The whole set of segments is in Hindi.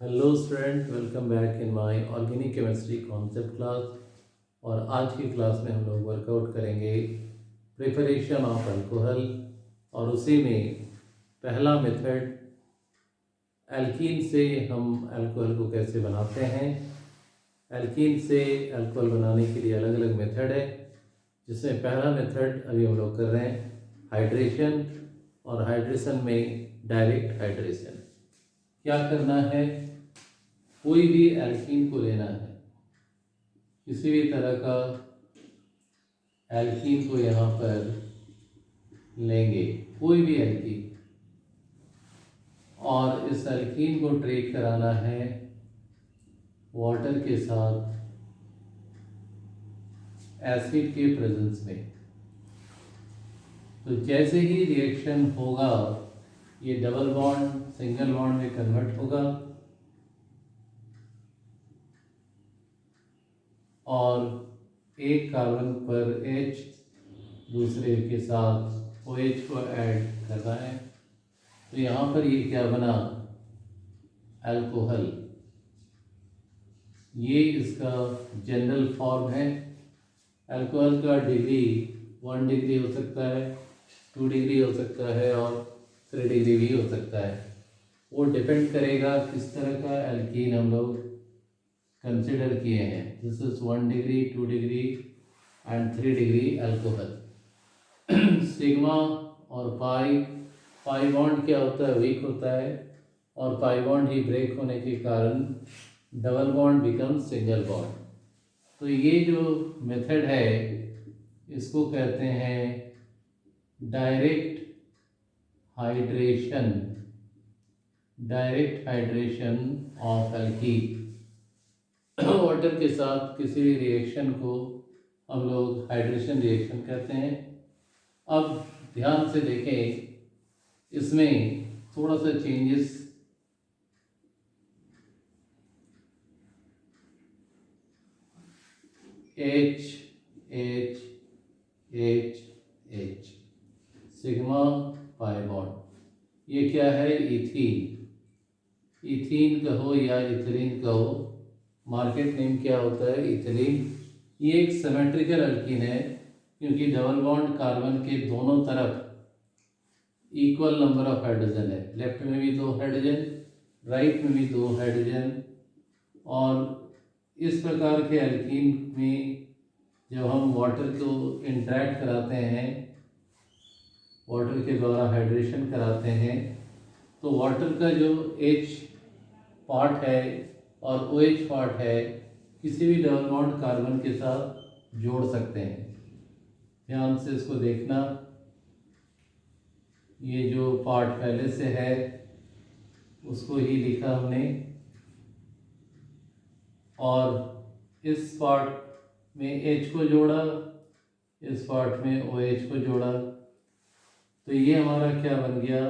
Hello student, welcome back in my organic chemistry concept class. और आज की क्लास में हम लोग वर्कआउट करेंगे प्रिपरेशन ऑफ अल्कोहल। और उसी में पहला मेथड एल्कीन से हम अल्कोहल को कैसे बनाते हैं। एल्कीन से अल्कोहल बनाने के लिए अलग अलग मेथड है, जिसमें पहला मेथड अभी हम लोग कर रहे हैं हाइड्रेशन। और हाइड्रेशन में डायरेक्ट हाइड्रेशन। क्या करना है, कोई भी एल्कीन को लेना है, किसी भी तरह का एल्कीन को यहाँ पर लेंगे, कोई भी एल्कीन, और इस एल्कीन को ट्रीट कराना है वाटर के साथ एसिड के प्रेजेंस में। तो जैसे ही रिएक्शन होगा, ये डबल बॉन्ड सिंगल बॉन्ड में कन्वर्ट होगा और एक कार्बन पर H दूसरे के साथ OH को ऐड कर रहा है। तो यहाँ पर ये क्या बना, अल्कोहल। ये इसका जनरल फॉर्म है। अल्कोहल का डिग्री 1 डिग्री हो सकता है, 2 डिग्री हो सकता है और 3 डिग्री भी हो सकता है। वो डिपेंड करेगा किस तरह का एल्कीन हम लोग कंसिडर किए हैं। This is 1 degree, 2 degree and 3 degree alcohol. Sigma और पाई बॉन्ड क्या होता है, वीक होता है, और पाई बॉन्ड ही ब्रेक होने के कारण double bond become single bond. तो ये जो मेथड है इसको कहते हैं direct hydration. Direct hydration of alkene. Water के साथ किसी भी रिएक्शन को हम लोग हाइड्रेशन रिएक्शन कहते हैं। अब ध्यान से देखें, इसमें थोड़ा सा changes H H H H sigma pi bond. ये क्या है, इथीन। इथीन कहो या इथिलीन कहो, मार्केट नेम क्या होता है, इथिलीन। ये एक सिमेट्रिकल एल्कीन है, क्योंकि डबल बॉन्ड कार्बन के दोनों तरफ इक्वल नंबर ऑफ हाइड्रोजन है। लेफ्ट में भी 2 हाइड्रोजन, राइट में भी 2 हाइड्रोजन। और इस प्रकार के एल्कीन में जब हम वाटर को इंटरेक्ट कराते हैं, वाटर के द्वारा हाइड्रेशन कराते हैं, तो वाटर का जो H पार्ट है और OH पार्ट है, किसी भी डबल बॉन्ड कार्बन के साथ जोड़ सकते हैं। ध्यान से इसको देखना, ये जो पार्ट पहले से है उसको ही लिखा हमने, और इस पार्ट में H को जोड़ा, इस पार्ट में OH को जोड़ा। तो ये हमारा क्या बन गया,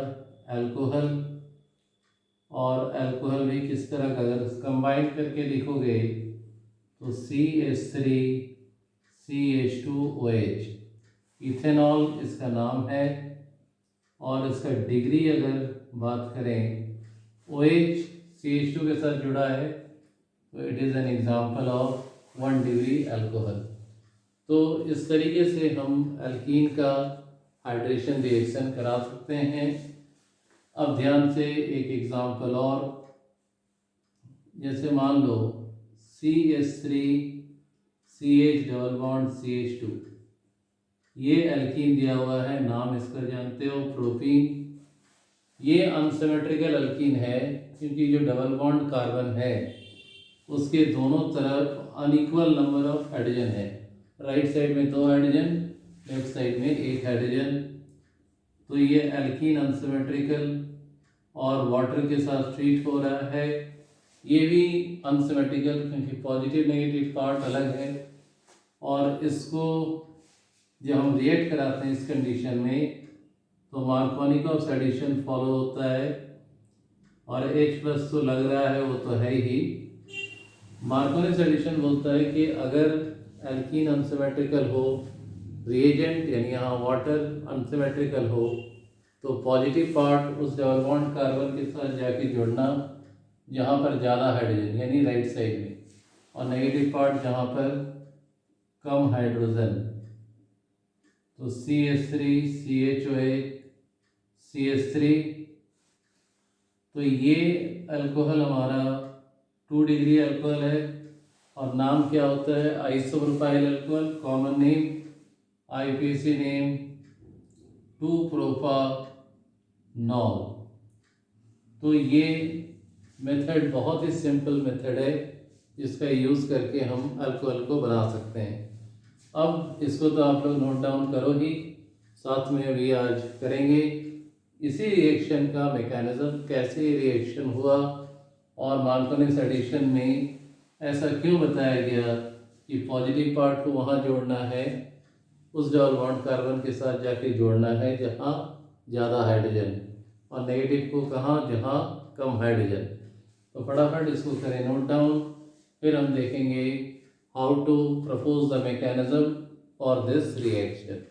अल्कोहल। और अल्कोहल भी किस तरह का, अगर कंबाइन करके लिखोगे तो CH3 CH2OH, इथेनॉल इसका नाम है। और इसका डिग्री अगर बात करें, OH CH2 के साथ जुड़ा है, तो it is an example of 1 degree alcohol. तो इस तरीके से हम एल्कीन का हाइड्रेशन रिएक्शन करा सकते हैं। अब ध्यान से एक एग्जाम्पल और, जैसे मान लो CH3 CH double bond CH2, ये एल्कीन दिया हुआ है, नाम इसका जानते हो, प्रोपीन। ये अनसिमेट्रिकल एल्कीन है, क्योंकि जो डबल बॉन्ड कार्बन है उसके दोनों तरफ अनइक्वल नंबर ऑफ हाइड्रोजन है। राइट साइड में 2 हाइड्रोजन, लेफ्ट साइड में 1 हाइड्रोजन। तो ये एल्कीन अनसिमेट्रिकल और वाटर के साथ ट्रीट हो रहा है। ये भी अनसिमेट्रिकल, क्योंकि पॉजिटिव नेगेटिव पार्ट अलग है। और इसको जब हम रिएक्ट कराते हैं इस कंडीशन में, तो मार्कोनिकॉफ एडिशन फॉलो होता है। और H+ तो लग रहा है, वो तो है ही। मार्कोनिक एडिशन बोलता है कि अगर एल्कीन अनसिमेट्रिकल हो, रिएजेंट यानी यहाँ वाटर अनसिमेट्रिकल हो, तो पॉजिटिव पार्ट उस डबल बॉन्ड कार्बन के साथ जाके जुड़ना जहाँ पर ज़्यादा हाइड्रोजन यानी राइट साइड में, और नेगेटिव पार्ट जहाँ पर कम हाइड्रोजन। तो CH3 CHO1 CH3, तो ये अल्कोहल हमारा 2 डिग्री अल्कोहल है और नाम क्या होता है? Isopropyl alcohol, common name IPC name 2-प्रोपानॉल। तो ये मेथड बहुत ही सिंपल मेथड है जिसका यूज़ करके हम अल्कोहल को बना सकते हैं। अब इसको तो आप लोग नोट डाउन करो ही, साथ में भी आज करेंगे इसी रिएक्शन का मैकेनिज्म, कैसे रिएक्शन हुआ और मार्कोनिस एडिशन में ऐसा क्यों बताया गया कि पॉजिटिव पार्ट को वहाँ जोड़ना है, उस डबल बॉन्ड कार्बन के साथ जाके जोड़ना है जहाँ ज़्यादा हाइड्रोजन, और नेगेटिव को कहाँ? जहाँ कम हाइड्रोजन। तो फटाफट इसको करें नोट डाउन, फिर हम देखेंगे how to propose the mechanism for this reaction.